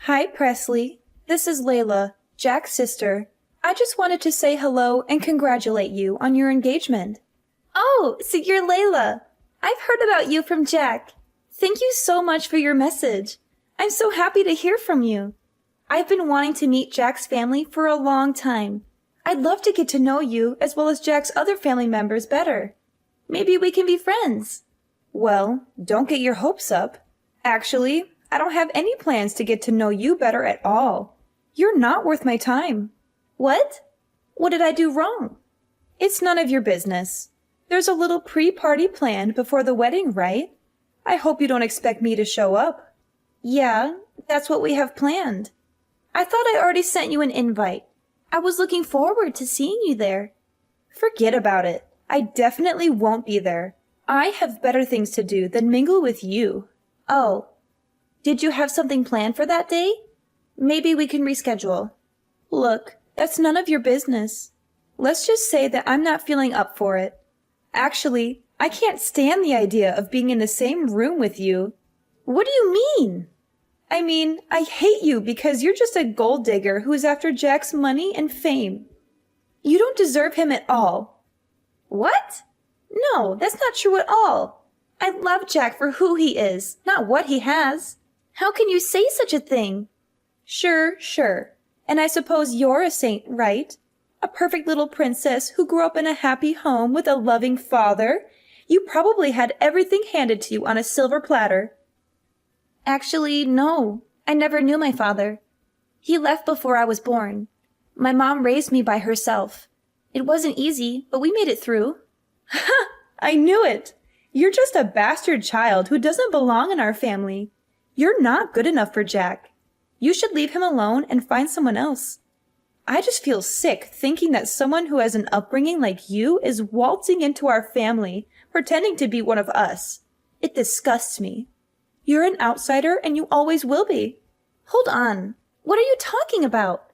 Hi, Presley. This is Layla, Jack's sister. I just wanted to say hello and congratulate you on your engagement. Oh, so you're Layla. I've heard about you from Jack. Thank you so much for your message. I'm so happy to hear from you. I've been wanting to meet Jack's family for a long time. I'd love to get to know you as well as Jack's other family members better. Maybe we can be friends. Well, don't get your hopes up. Actually, I don't have any plans to get to know you better at all. You're not worth my time. What? What did I do wrong? It's none of your business. There's a little pre-party planned before the wedding, right? I hope you don't expect me to show up. Yeah, that's what we have planned. I thought I already sent you an invite. I was looking forward to seeing you there. Forget about it. I definitely won't be there. I have better things to do than mingle with you. Oh, did you have something planned for that day? Maybe we can reschedule. Look, that's none of your business. Let's just say that I'm not feeling up for it. Actually, I can't stand the idea of being in the same room with you. What do you mean? I mean, I hate you because you're just a gold digger who's after Jack's money and fame. You don't deserve him at all. What? No, that's not true at all. I love Jack for who he is, not what he has. How can you say such a thing? Sure. And I suppose you're a saint, right? A perfect little princess who grew up in a happy home with a loving father. You probably had everything handed to you on a silver platter. Actually, no. I never knew my father. He left before I was born. My mom raised me by herself. It wasn't easy, but we made it through. Ha! I knew it! You're just a bastard child who doesn't belong in our family. You're not good enough for Jack. You should leave him alone and find someone else. I just feel sick thinking that someone who has an upbringing like you is waltzing into our family, pretending to be one of us. It disgusts me. You're an outsider and you always will be. Hold on. What are you talking about?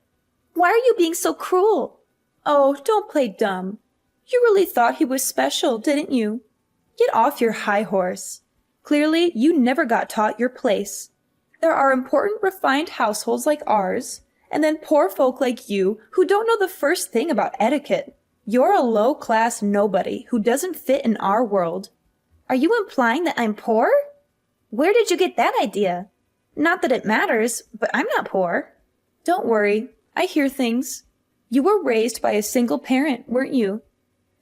Why are you being so cruel? Oh, don't play dumb. You really thought he was special, didn't you? Get off your high horse. Clearly, you never got taught your place. There are important, refined households like ours, and then poor folk like you who don't know the first thing about etiquette. You're a low-class nobody who doesn't fit in our world. Are you implying that I'm poor? Where did you get that idea? Not that it matters, but I'm not poor. Don't worry, I hear things. You were raised by a single parent, weren't you?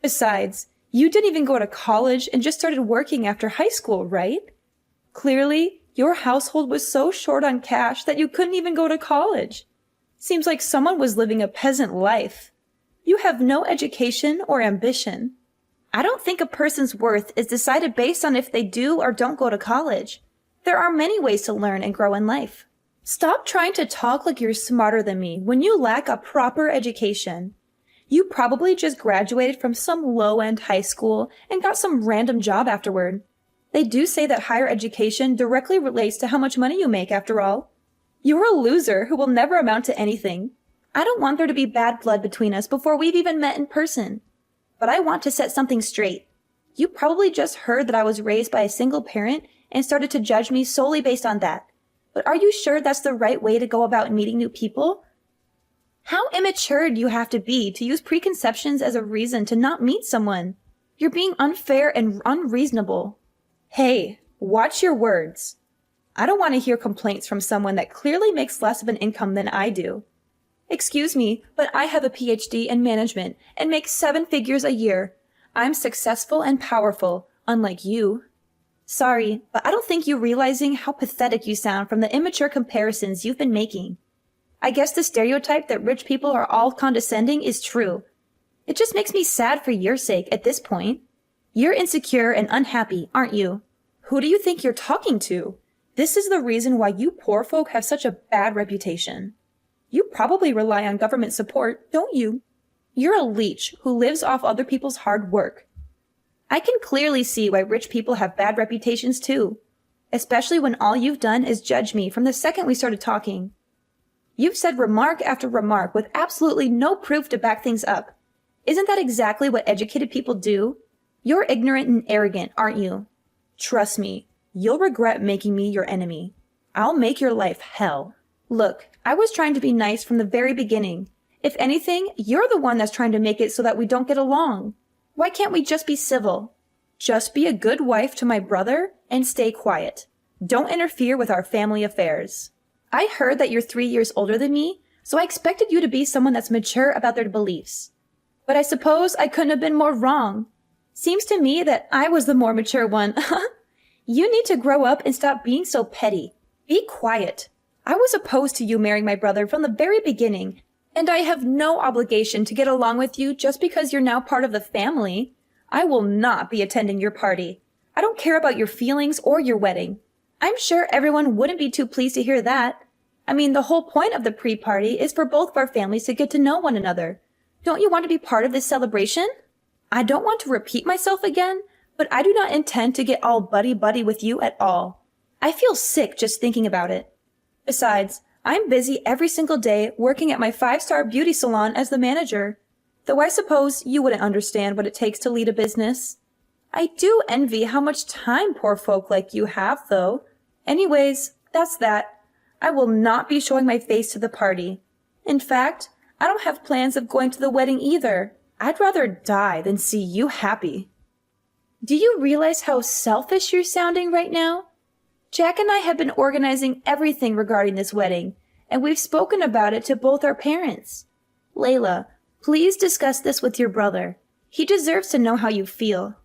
Besides, you didn't even go to college and just started working after high school, right? Clearly, your household was so short on cash that you couldn't even go to college. Seems like someone was living a peasant life. You have no education or ambition. I don't think a person's worth is decided based on if they do or don't go to college. There are many ways to learn and grow in life. Stop trying to talk like you're smarter than me when you lack a proper education. You probably just graduated from some low-end high school and got some random job afterward. They do say that higher education directly relates to how much money you make after all. You're a loser who will never amount to anything. I don't want there to be bad blood between us before we've even met in person. But I want to set something straight. You probably just heard that I was raised by a single parent and started to judge me solely based on that. But are you sure that's the right way to go about meeting new people? How immature do you have to be to use preconceptions as a reason to not meet someone? You're being unfair and unreasonable. Hey, watch your words. I don't want to hear complaints from someone that clearly makes less of an income than I do. Excuse me, but I have a PhD in management and make 7 figures a year. I'm successful and powerful, unlike you. Sorry, but I don't think you're realizing how pathetic you sound from the immature comparisons you've been making. I guess the stereotype that rich people are all condescending is true. It just makes me sad for your sake at this point. You're insecure and unhappy, aren't you? Who do you think you're talking to? This is the reason why you poor folk have such a bad reputation. You probably rely on government support, don't you? You're a leech who lives off other people's hard work. I can clearly see why rich people have bad reputations too, especially when all you've done is judge me from the second we started talking. You've said remark after remark with absolutely no proof to back things up. Isn't that exactly what educated people do? You're ignorant and arrogant, aren't you? Trust me, you'll regret making me your enemy. I'll make your life hell. Look, I was trying to be nice from the very beginning. If anything, you're the one that's trying to make it so that we don't get along. Why can't we just be civil? Just be a good wife to my brother and stay quiet. Don't interfere with our family affairs. I heard that you're 3 years older than me, so I expected you to be someone that's mature about their beliefs. But I suppose I couldn't have been more wrong. Seems to me that I was the more mature one. You need to grow up and stop being so petty. Be quiet. I was opposed to you marrying my brother from the very beginning, and I have no obligation to get along with you just because you're now part of the family. I will not be attending your party. I don't care about your feelings or your wedding. I'm sure everyone wouldn't be too pleased to hear that. I mean, the whole point of the pre-party is for both of our families to get to know one another. Don't you want to be part of this celebration? I don't want to repeat myself again, but I do not intend to get all buddy-buddy with you at all. I feel sick just thinking about it. Besides, I'm busy every single day working at my 5-star beauty salon as the manager, though I suppose you wouldn't understand what it takes to lead a business. I do envy how much time poor folk like you have, though. Anyways, that's that. I will not be showing my face to the party. In fact, I don't have plans of going to the wedding either. I'd rather die than see you happy. Do you realize how selfish you're sounding right now? Jack and I have been organizing everything regarding this wedding, and we've spoken about it to both our parents. Layla, please discuss this with your brother. He deserves to know how you feel.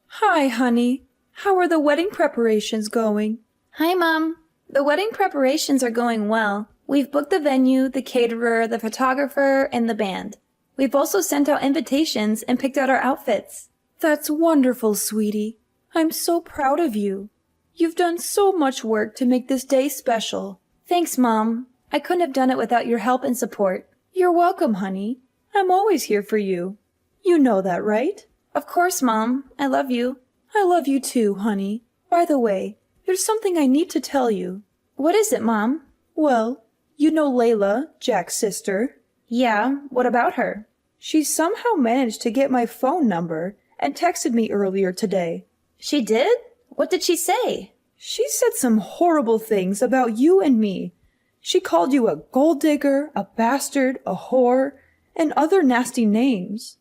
Hi, honey. How are the wedding preparations going? Hi, Mom. The wedding preparations are going well. We've booked the venue, the caterer, the photographer, and the band. We've also sent out invitations and picked out our outfits. That's wonderful, sweetie. I'm so proud of you. You've done so much work to make this day special. Thanks, Mom. I couldn't have done it without your help and support. You're welcome, honey. I'm always here for you. You know that, right? Of course, Mom. I love you. I love you too, honey. By the way, there's something I need to tell you. What is it, Mom? Well, you know Layla, Jack's sister? Yeah, what about her? She somehow managed to get my phone number and texted me earlier today. She did? What did she say? She said some horrible things about you and me. She called you a gold digger, a bastard, a whore, and other nasty names.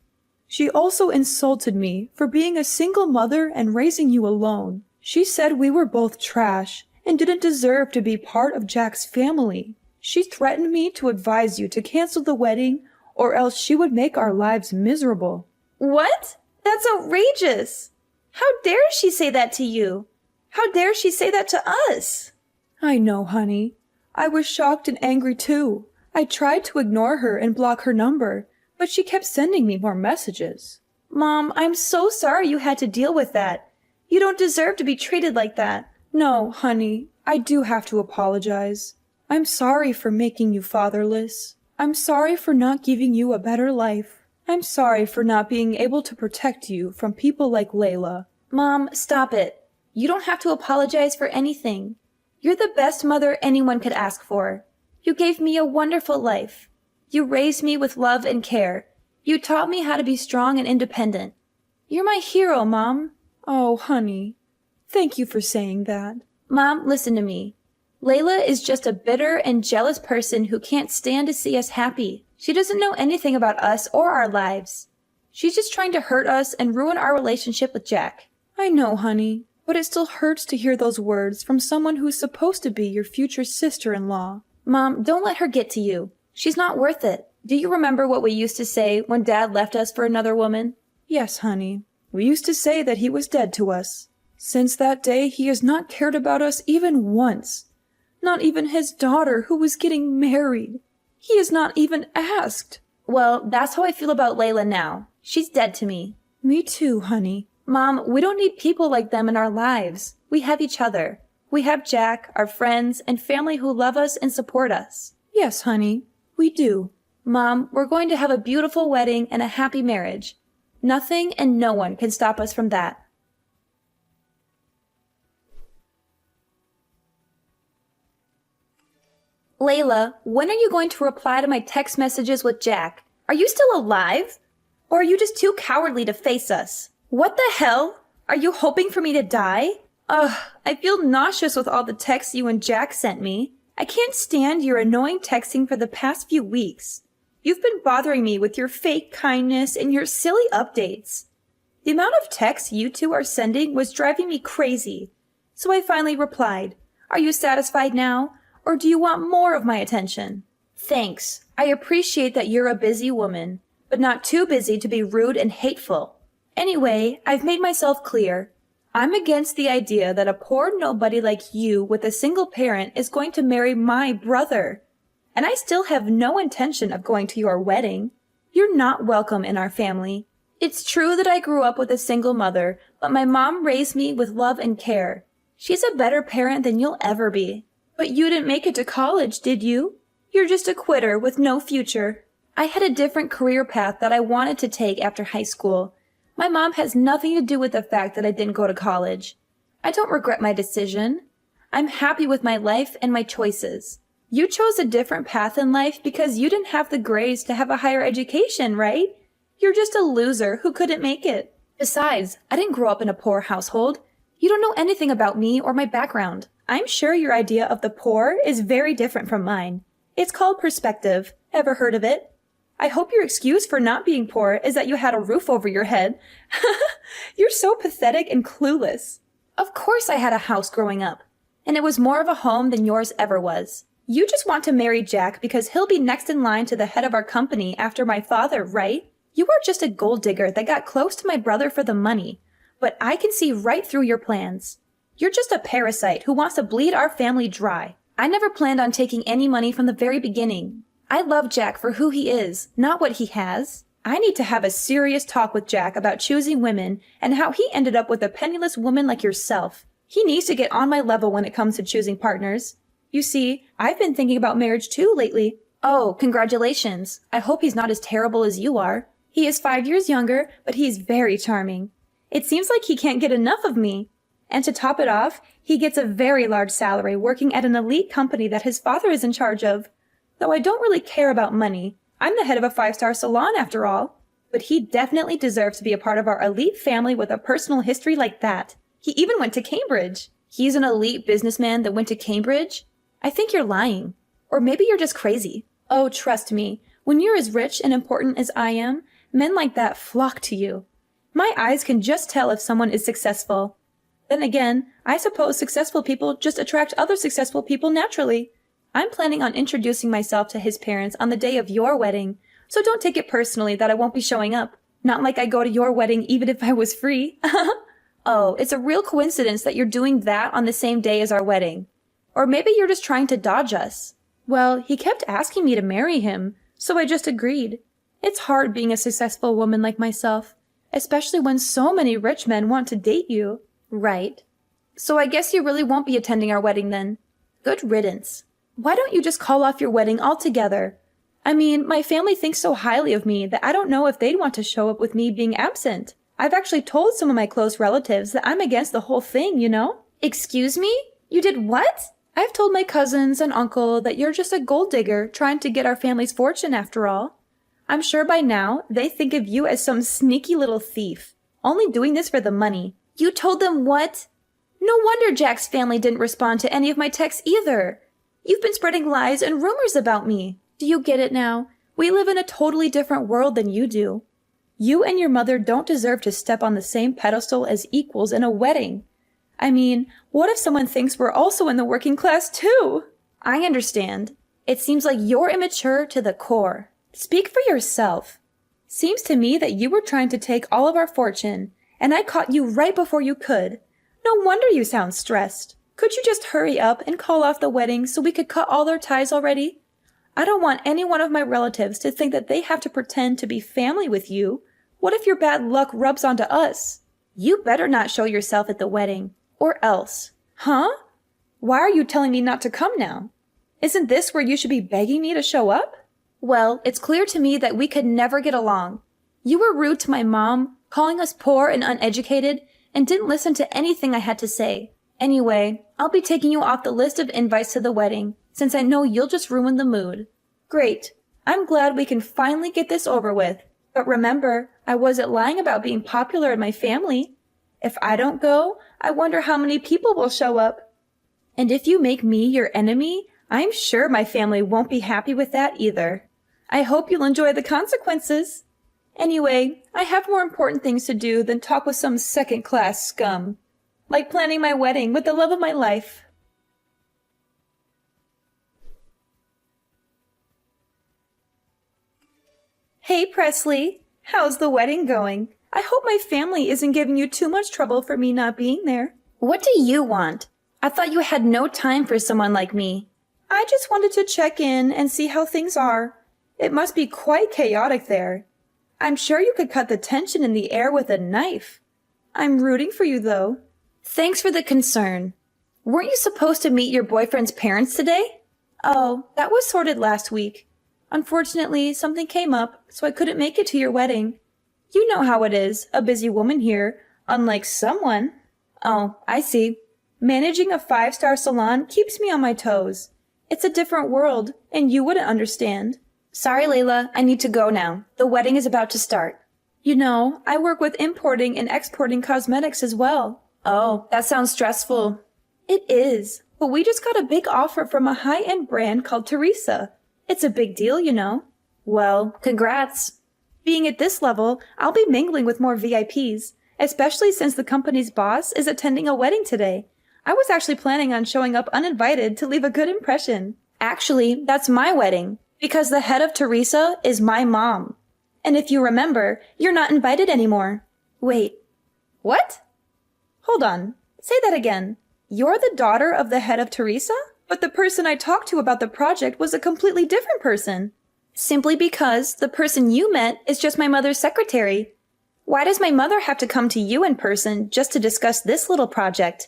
She also insulted me for being a single mother and raising you alone. She said we were both trash and didn't deserve to be part of Jack's family. She threatened me to advise you to cancel the wedding or else she would make our lives miserable. What? That's outrageous! How dare she say that to you? How dare she say that to us? I know, honey. I was shocked and angry too. I tried to ignore her and block her number, but she kept sending me more messages. Mom, I'm so sorry you had to deal with that. You don't deserve to be treated like that. No, honey, I do have to apologize. I'm sorry for making you fatherless. I'm sorry for not giving you a better life. I'm sorry for not being able to protect you from people like Layla. Mom, stop it. You don't have to apologize for anything. You're the best mother anyone could ask for. You gave me a wonderful life. You raised me with love and care. You taught me how to be strong and independent. You're my hero, Mom. Oh, honey. Thank you for saying that. Mom, listen to me. Layla is just a bitter and jealous person who can't stand to see us happy. She doesn't know anything about us or our lives. She's just trying to hurt us and ruin our relationship with Jack. I know, honey, but it still hurts to hear those words from someone who's supposed to be your future sister-in-law. Mom, don't let her get to you. She's not worth it. Do you remember what we used to say when Dad left us for another woman? Yes, honey. We used to say that he was dead to us. Since that day, he has not cared about us even once. Not even his daughter, who was getting married. He has not even asked. Well, that's how I feel about Layla now. She's dead to me. Me too, honey. Mom, we don't need people like them in our lives. We have each other. We have Jack, our friends, and family who love us and support us. Yes, honey, we do. Mom, we're going to have a beautiful wedding and a happy marriage. Nothing and no one can stop us from that. Layla, when are you going to reply to my text messages with Jack? Are you still alive? Or are you just too cowardly to face us? What the hell? Are you hoping for me to die? Ugh, I feel nauseous with all the texts you and Jack sent me. I can't stand your annoying texting for the past few weeks. You've been bothering me with your fake kindness and your silly updates. The amount of texts you two are sending was driving me crazy. So I finally replied, "Are you satisfied now, or do you want more of my attention?" Thanks. I appreciate that you're a busy woman, but not too busy to be rude and hateful. Anyway, I've made myself clear. I'm against the idea that a poor nobody like you with a single parent is going to marry my brother. And I still have no intention of going to your wedding. You're not welcome in our family. It's true that I grew up with a single mother, but my mom raised me with love and care. She's a better parent than you'll ever be. But you didn't make it to college, did you? You're just a quitter with no future. I had a different career path that I wanted to take after high school. My mom has nothing to do with the fact that I didn't go to college. I don't regret my decision. I'm happy with my life and my choices. You chose a different path in life because you didn't have the grades to have a higher education, right? You're just a loser who couldn't make it. Besides, I didn't grow up in a poor household. You don't know anything about me or my background. I'm sure your idea of the poor is very different from mine. It's called perspective. Ever heard of it? I hope your excuse for not being poor is that you had a roof over your head. You're so pathetic and clueless. Of course I had a house growing up, and it was more of a home than yours ever was. You just want to marry Jack because he'll be next in line to the head of our company after my father, right? You are just a gold digger that got close to my brother for the money, but I can see right through your plans. You're just a parasite who wants to bleed our family dry. I never planned on taking any money from the very beginning. I love Jack for who he is, not what he has. I need to have a serious talk with Jack about choosing women and how he ended up with a penniless woman like yourself. He needs to get on my level when it comes to choosing partners. You see, I've been thinking about marriage too lately. Oh, congratulations. I hope he's not as terrible as you are. He is 5 years younger, but he's very charming. It seems like he can't get enough of me. And to top it off, he gets a very large salary working at an elite company that his father is in charge of. Though I don't really care about money. I'm the head of a 5-star salon after all. But he definitely deserves to be a part of our elite family with a personal history like that. He even went to Cambridge. He's an elite businessman that went to Cambridge? I think you're lying. Or maybe you're just crazy. Oh, trust me. When you're as rich and important as I am, men like that flock to you. My eyes can just tell if someone is successful. Then again, I suppose successful people just attract other successful people naturally. I'm planning on introducing myself to his parents on the day of your wedding, so don't take it personally that I won't be showing up. Not like I go to your wedding even if I was free. Oh, it's a real coincidence that you're doing that on the same day as our wedding. Or maybe you're just trying to dodge us. Well, he kept asking me to marry him, so I just agreed. It's hard being a successful woman like myself, especially when so many rich men want to date you. Right. So I guess you really won't be attending our wedding then. Good riddance. Why don't you just call off your wedding altogether? I mean, my family thinks so highly of me that I don't know if they'd want to show up with me being absent. I've actually told some of my close relatives that I'm against the whole thing, you know? Excuse me? You did what? I've told my cousins and uncle that you're just a gold digger trying to get our family's fortune after all. I'm sure by now they think of you as some sneaky little thief, only doing this for the money. You told them what? No wonder Jack's family didn't respond to any of my texts either. You've been spreading lies and rumors about me. Do you get it now? We live in a totally different world than you do. You and your mother don't deserve to step on the same pedestal as equals in a wedding. I mean, what if someone thinks we're also in the working class too? I understand. It seems like you're immature to the core. Speak for yourself. Seems to me that you were trying to take all of our fortune, and I caught you right before you could. No wonder you sound stressed. Could you just hurry up and call off the wedding so we could cut all our ties already? I don't want any one of my relatives to think that they have to pretend to be family with you. What if your bad luck rubs onto us? You better not show yourself at the wedding. Or else. Huh? Why are you telling me not to come now? Isn't this where you should be begging me to show up? Well, it's clear to me that we could never get along. You were rude to my mom, calling us poor and uneducated, and didn't listen to anything I had to say. Anyway, I'll be taking you off the list of invites to the wedding, since I know you'll just ruin the mood. Great. I'm glad we can finally get this over with. But remember, I wasn't lying about being popular in my family. If I don't go, I wonder how many people will show up. And if you make me your enemy, I'm sure my family won't be happy with that either. I hope you'll enjoy the consequences. Anyway, I have more important things to do than talk with some second-class scum. Like planning my wedding with the love of my life. Hey, Presley. How's the wedding going? I hope my family isn't giving you too much trouble for me not being there. What do you want? I thought you had no time for someone like me. I just wanted to check in and see how things are. It must be quite chaotic there. I'm sure you could cut the tension in the air with a knife. I'm rooting for you, though. Thanks for the concern. Weren't you supposed to meet your boyfriend's parents today? Oh, that was sorted last week. Unfortunately, something came up, so I couldn't make it to your wedding. You know how it is, a busy woman here, unlike someone. Oh, I see. Managing a 5-star salon keeps me on my toes. It's a different world, and you wouldn't understand. Sorry, Layla, I need to go now. The wedding is about to start. You know, I work with importing and exporting cosmetics as well. Oh, that sounds stressful. It is, but we just got a big offer from a high-end brand called Teresa. It's a big deal, you know. Well, congrats. Being at this level, I'll be mingling with more VIPs, especially since the company's boss is attending a wedding today. I was actually planning on showing up uninvited to leave a good impression. Actually, that's my wedding, because the head of Teresa is my mom. And if you remember, you're not invited anymore. Wait, what? Hold on, say that again. You're the daughter of the head of Teresa? But the person I talked to about the project was a completely different person. Simply because the person you met is just my mother's secretary. Why does my mother have to come to you in person just to discuss this little project?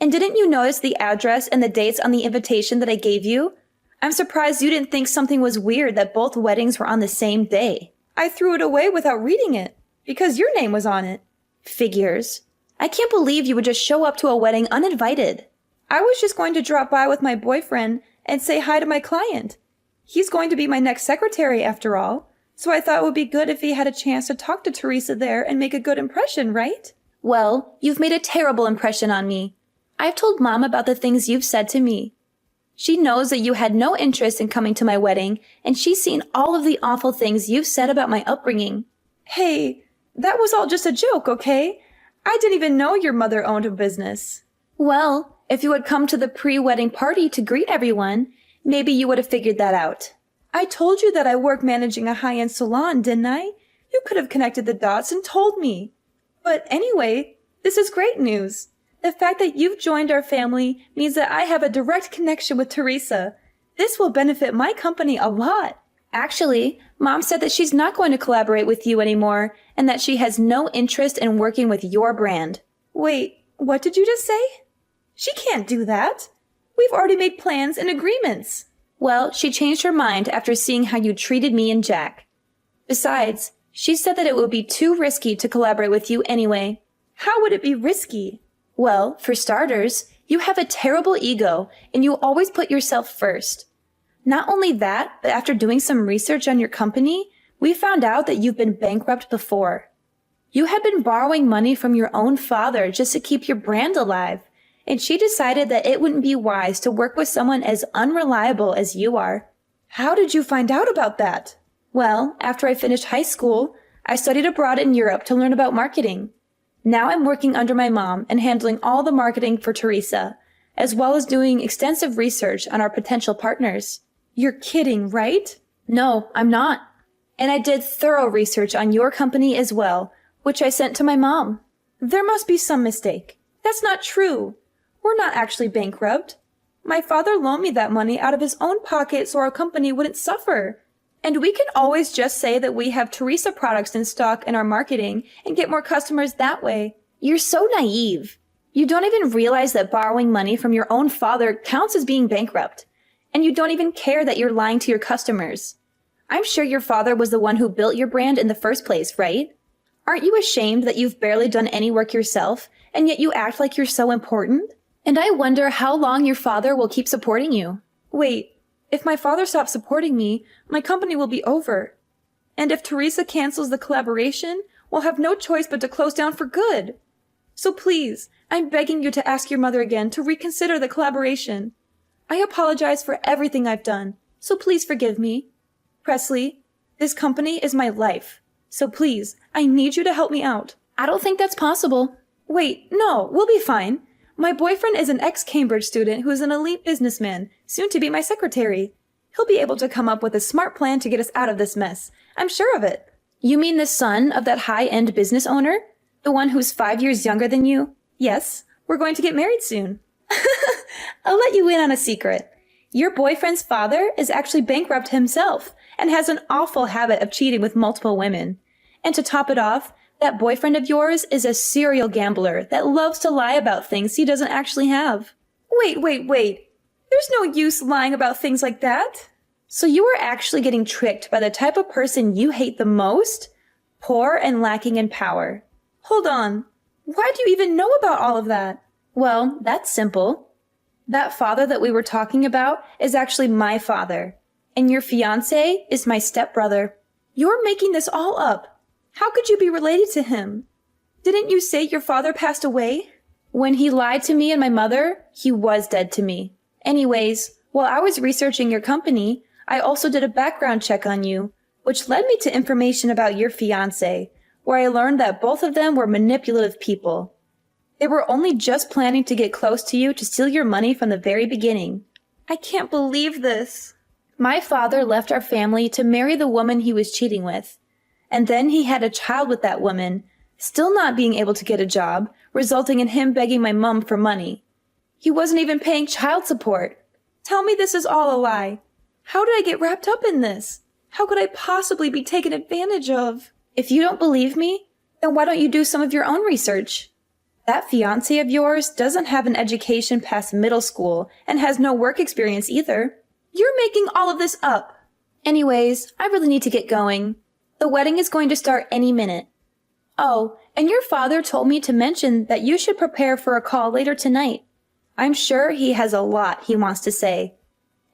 And didn't you notice the address and the dates on the invitation that I gave you? I'm surprised you didn't think something was weird that both weddings were on the same day. I threw it away without reading it, because your name was on it. Figures. I can't believe you would just show up to a wedding uninvited. I was just going to drop by with my boyfriend and say hi to my client. He's going to be my next secretary after all, so I thought it would be good if he had a chance to talk to Teresa there and make a good impression, right? Well, you've made a terrible impression on me. I've told Mom about the things you've said to me. She knows that you had no interest in coming to my wedding, and she's seen all of the awful things you've said about my upbringing. Hey, that was all just a joke, okay? I didn't even know your mother owned a business. Well, if you had come to the pre-wedding party to greet everyone, maybe you would have figured that out. I told you that I work managing a high-end salon, didn't I? You could have connected the dots and told me. But anyway, this is great news. The fact that you've joined our family means that I have a direct connection with Teresa. This will benefit my company a lot. Actually, Mom said that she's not going to collaborate with you anymore and that she has no interest in working with your brand. Wait, what did you just say? She can't do that. We've already made plans and agreements. Well, she changed her mind after seeing how you treated me and Jack. Besides, she said that it would be too risky to collaborate with you anyway. How would it be risky? Well, for starters, you have a terrible ego and you always put yourself first. Not only that, but after doing some research on your company, we found out that you've been bankrupt before. You had been borrowing money from your own father just to keep your brand alive, and she decided that it wouldn't be wise to work with someone as unreliable as you are. How did you find out about that? Well, after I finished high school, I studied abroad in Europe to learn about marketing. Now I'm working under my mom and handling all the marketing for Teresa, as well as doing extensive research on our potential partners. You're kidding, right? No, I'm not. And I did thorough research on your company as well, which I sent to my mom. There must be some mistake. That's not true. We're not actually bankrupt. My father loaned me that money out of his own pocket so our company wouldn't suffer. And we can always just say that we have Teresa products in stock in our marketing and get more customers that way. You're so naive. You don't even realize that borrowing money from your own father counts as being bankrupt. And you don't even care that you're lying to your customers. I'm sure your father was the one who built your brand in the first place, right? Aren't you ashamed that you've barely done any work yourself, and yet you act like you're so important? And I wonder how long your father will keep supporting you. Wait, if my father stops supporting me, my company will be over. And if Teresa cancels the collaboration, we'll have no choice but to close down for good. So please, I'm begging you to ask your mother again to reconsider the collaboration. I apologize for everything I've done, so please forgive me. Presley, this company is my life. So please, I need you to help me out. I don't think that's possible. Wait, no, we'll be fine. My boyfriend is an ex-Cambridge student who is an elite businessman, soon to be my secretary. He'll be able to come up with a smart plan to get us out of this mess. I'm sure of it. You mean the son of that high-end business owner? The one who's 5 years younger than you? Yes, we're going to get married soon. I'll let you in on a secret. Your boyfriend's father is actually bankrupt himself and has an awful habit of cheating with multiple women. And to top it off, that boyfriend of yours is a serial gambler that loves to lie about things he doesn't actually have. Wait. There's no use lying about things like that. So you are actually getting tricked by the type of person you hate the most? Poor and lacking in power. Hold on. Why do you even know about all of that? Well, that's simple. That father that we were talking about is actually my father. And your fiancé is my stepbrother. You're making this all up. How could you be related to him? Didn't you say your father passed away? When he lied to me and my mother, he was dead to me. Anyways, while I was researching your company, I also did a background check on you, which led me to information about your fiancé, where I learned that both of them were manipulative people. They were only just planning to get close to you to steal your money from the very beginning. I can't believe this. My father left our family to marry the woman he was cheating with. And then he had a child with that woman, still not being able to get a job, resulting in him begging my mom for money. He wasn't even paying child support. Tell me this is all a lie. How did I get wrapped up in this? How could I possibly be taken advantage of? If you don't believe me, then why don't you do some of your own research? That fiancé of yours doesn't have an education past middle school and has no work experience either. You're making all of this up. Anyways, I really need to get going. The wedding is going to start any minute. Oh, and your father told me to mention that you should prepare for a call later tonight. I'm sure he has a lot he wants to say.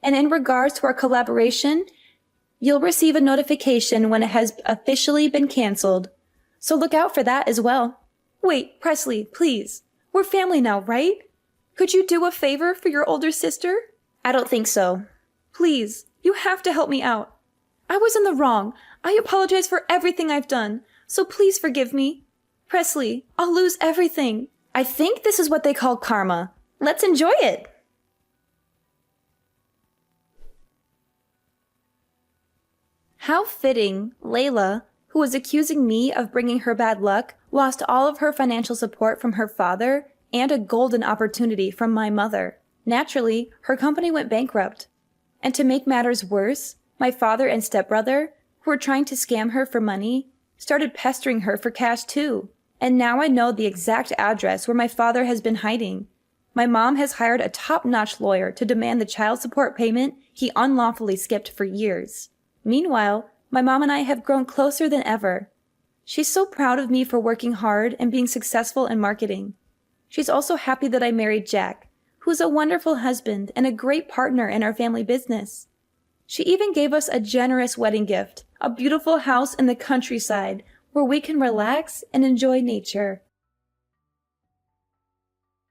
And in regards to our collaboration, you'll receive a notification when it has officially been canceled. So look out for that as well. Wait, Presley, please. We're family now, right? Could you do a favor for your older sister? I don't think so. Please, you have to help me out. I was in the wrong. I apologize for everything I've done, so please forgive me. Presley, I'll lose everything. I think this is what they call karma. Let's enjoy it. How fitting, Layla, who was accusing me of bringing her bad luck, lost all of her financial support from her father and a golden opportunity from my mother. Naturally, her company went bankrupt. And to make matters worse, my father and stepbrother, who were trying to scam her for money, started pestering her for cash too. And now I know the exact address where my father has been hiding. My mom has hired a top-notch lawyer to demand the child support payment he unlawfully skipped for years. Meanwhile, my mom and I have grown closer than ever. She's so proud of me for working hard and being successful in marketing. She's also happy that I married Jack, who's a wonderful husband and a great partner in our family business. She even gave us a generous wedding gift, a beautiful house in the countryside where we can relax and enjoy nature.